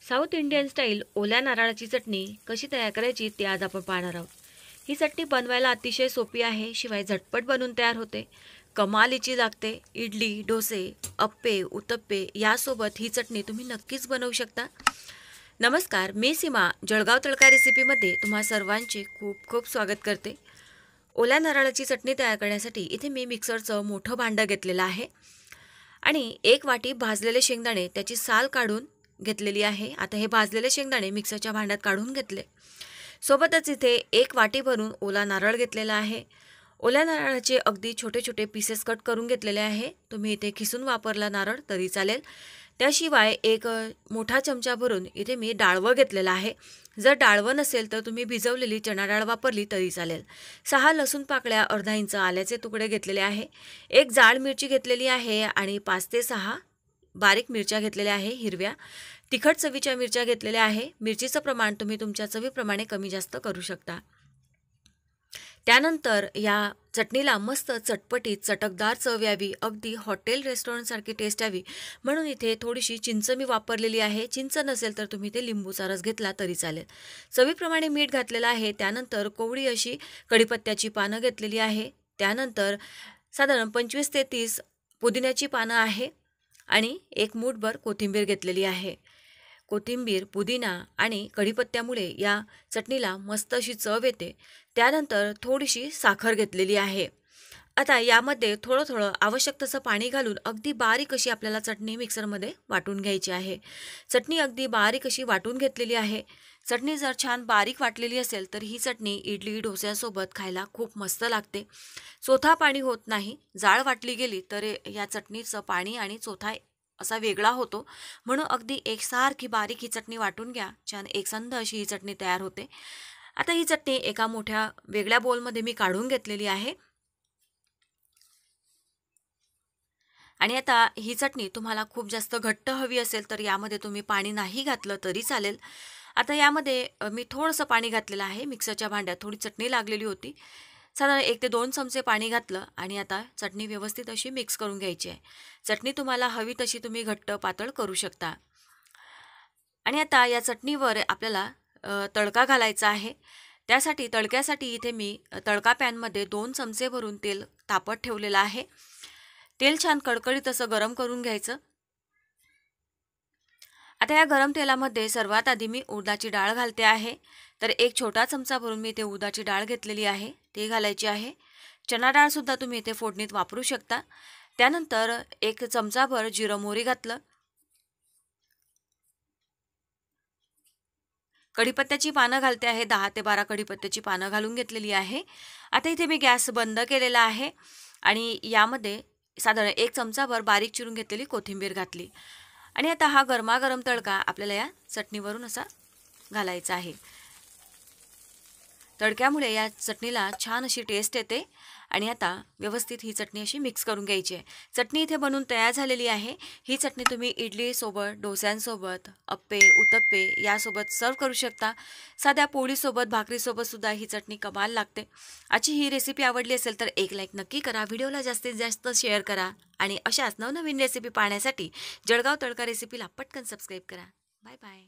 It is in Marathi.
साऊथ इंडियन स्टाईल ओल्या नारळाची चटणी कशी तयार करायची ते आज आपण पाहणार आहोत। ही चटणी बनवायला अतिशय सोपी आहे, शिवाय झटपट बनवून तयार होते। कमालीची लागते। इडली, डोसे, अप्पे, उत्तप्पे यासोबत ही चटणी तुम्ही नक्कीच बनवू शकता। नमस्कार, मी सीमा जळगाव तडका रेसिपीमध्ये तुम्हा सर्वांचे खूप खूप स्वागत करते। ओल्या नारळाची चटणी तयार करण्यासाठी इथे मी मिक्सरचं मोठं भांडं घेतलेलं आहे आणि 1 वाटी भाजलेले शेंगदाणे त्याची साल काढून घेतलेली आहे। आता हे भाजलेले शेंगदाणे मिक्सरच्या भांड्यात काढून घेतले। सोबतच इथे 1 वाटी भरून ओला नारळ घेतलेला आहे। ओल्या नारळाचे अगदी छोटे छोटे पीसेस कट करून घेतलेले आहे। तुम्ही इथे खिसून वापरला नारळ तरी चालेल। त्याशिवाय एक मोठा चमचा भरून इथे मी डाळवं घेतलेलं आहे। जर डाळवं नसेल तर तुम्ही भिजवलेली चणा डाळ वापरली तरी चालेल। 6 लसूण पाकळ्या, अर्धा इंच आल्याचे तुकडे घेतलेले आहे। एक जाड मिरची घेतलेली आहे आणि 5 ते 6 बारीक मिरच्या घेतलेल्या आहे हिरव्या। तिखट चवीच्या मिरच्या घेतलेल्या आहे। मिरचीचं प्रमाण तुम्ही तुमच्या चवीप्रमाणे कमी जास्त करू शकता। त्यानंतर या चटणीला मस्त चटपटीत चटकदार चव यावी, अगदी हॉटेल रेस्टॉरंट सारखी टेस्ट यावी म्हणून इथे थोडीशी चिंच मी वापरलेली आहे। चिंच नसेल तर तुम्ही ते लिंबूचा रस घेतला तरी चालेल। चवीप्रमाणे मीठ घातलेलं आहे। त्यानंतर कोवळी अशी कढीपत्त्याची पानं घेतलेली आहे। त्यानंतर साधारण 25 ते 30 पुदिन्याची पानं आहे आणि एक मूठभर कोथिंबीर घेतलेली आहे। कोथिंबीर, पुदिना आणि कढीपत्त्यामुळे या चटणीला मस्त अशी चव येते। त्यानंतर थोडीशी साखर घेतलेली आहे। आता यामध्ये थोडं आवश्यक तसं पाणी घालून अगदी बारीक अशी आपल्याला चटणी मिक्सरमध्ये वाटून घ्यायची आहे। चटणी अगदी बारीक अशी वाटून घेतलेली आहे। चटणी जर छान बारीक वाटलेली असेल तर ही चटणी इडली, डोस्यासोबत खायला खूप मस्त लागते। चोथा पाणी होत नाही। जाळ वाटली गेली तर या चटणीचं पाणी आणि चोथा असा वेगळा होतो, म्हणून अगदी एकसारखी बारीक ही चटणी वाटून घ्या। छान एकसंध अशी ही चटणी तयार होते। आता ही चटणी एका मोठ्या वेगळ्या बोलमध्ये मी काढून घेतलेली आहे आणि आता ही चटणी तुम्हाला खूप जास्त घट्ट हवी असेल तर यामध्ये तुम्ही पाणी नाही घातलं तरी चालेल। आता यामध्ये मी थोडंसं पाणी घातलेलं आहे। मिक्सरच्या भांड्यात थोडी चटणी लागलेली होती। साधारण 1 ते 2 चमचे पाणी घातलं आणि आता चटणी व्यवस्थित अशी मिक्स करून घ्यायची आहे। चटणी तुम्हाला हवी तशी तुम्ही घट्ट पातळ करू शकता। आणि आता या चटणीवर आपल्याला तडका घालायचा आहे। त्यासाठी तडक्यासाठी इथे मी तडका पॅनमध्ये 2 चमचे भरून तेल तापत ठेवलेलं आहे। तेल छान कडकडीत असं गरम करून घ्यायचं। आता या गरम तेलामध्ये सर्वात आधी मी उडदाची डाळ घालते आहे। तर एक छोटा चमचा भरून मी इथे उडदाची डाळ घेतलेली आहे, ते घालायची आहे। चणा डाळ सुद्धा तुम्ही इथे फोडणीत वापरू शकता। त्यानंतर एक चमचाभर जिरं मोहरी घातलं। कढीपत्त्याची पानं घालते आहे, 10 ते 12 कढीपत्त्याची पानं घालून घेतलेली आहे। आता इथे मी गॅस बंद केलेला आहे आणि यामध्ये साधारण 1 चमचाभर बारीक चिरून घेतलेली कोथिंबीर घातली आणि आता हा गरमागरम तडका आपल्याला या चटणीवरून असा घालायचा आहे। तडक्यामुळे या चटणीला छान अशी टेस्ट येते आणि आता व्यवस्थित ही चटणी अशी मिक्स करून घ्यायची आहे। चटणी इथे बनवून तयार झालेली आहे। ही चटणी तुम्ही इडली सोबत, डोस्यांसोबत, अप्पे, उत्तप्पे यासोबत सर्व करू शकता। साध्या पोळीसोबत, भाकरीसोबत सुद्धा ही चटणी कमाल लागते। आजची ही रेसिपी आवडली असेल तर एक लाईक नक्की करा, व्हिडिओला जास्तीत जास्त शेअर करा आणि अशाच नवनवीन रेसिपी पाहण्यासाठी जळगाव तडका रेसिपीला पटकन सबस्क्राईब करा। Bye bye.